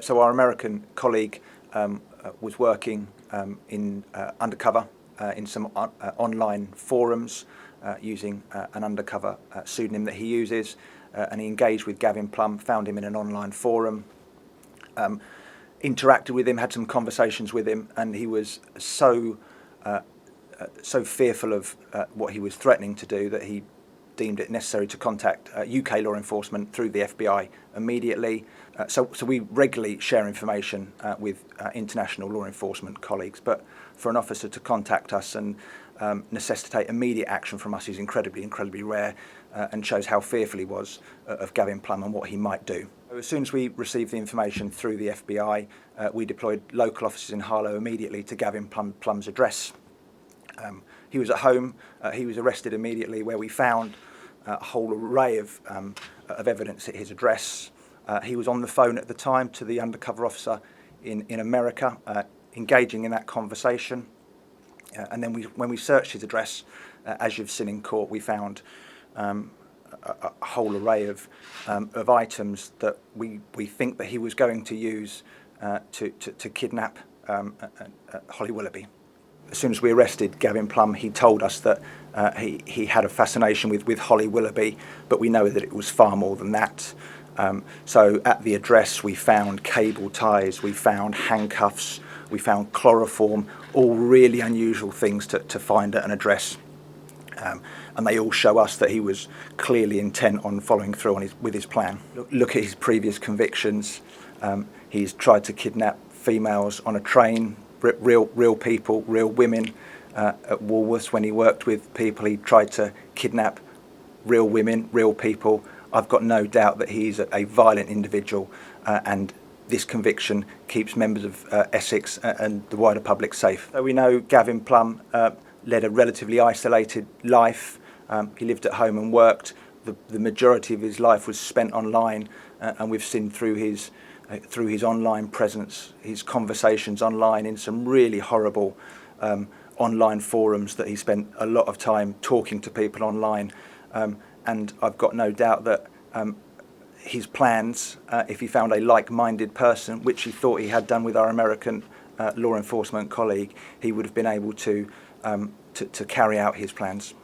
So our American colleague was working in undercover in some online forums using an undercover pseudonym that he uses, and he engaged with Gavin Plumb, found him in an online forum, interacted with him, had some conversations with him, and he was so fearful of what he was threatening to do that he deemed it necessary to contact UK law enforcement through the FBI immediately. So we regularly share information with international law enforcement colleagues, but for an officer to contact us and necessitate immediate action from us is incredibly rare, and shows how fearful he was of Gavin Plumb and what he might do. As soon as we received the information through the FBI, we deployed local officers in Harlow immediately to Gavin Plumb's address. He was at home. He was arrested immediately, where we found a whole array of evidence at his address. He was on the phone at the time to the undercover officer in America, engaging in that conversation. And then when we searched his address, as you've seen in court, we found a whole array of items that we think that he was going to use to kidnap Holly Willoughby. As soon as we arrested Gavin Plumb, he told us that he had a fascination with Holly Willoughby, but we know that it was far more than that. So at the address we found cable ties, we found handcuffs, we found chloroform, all really unusual things to find at an address. And they all show us that he was clearly intent on following through with his plan. Look at his previous convictions. He's tried to kidnap females on a train, real people, real women. At Woolworths, when he worked with people, he tried to kidnap real women, real people. I've got no doubt that he's a violent individual, and this conviction keeps members of Essex and the wider public safe. So we know Gavin Plumb led a relatively isolated life. He lived at home and worked. The majority of his life was spent online, and we've seen through his online presence, his conversations online in some really horrible online forums, that he spent a lot of time talking to people online. And I've got no doubt that his plans, if he found a like-minded person, which he thought he had done with our American law enforcement colleague, he would have been able to carry out his plans.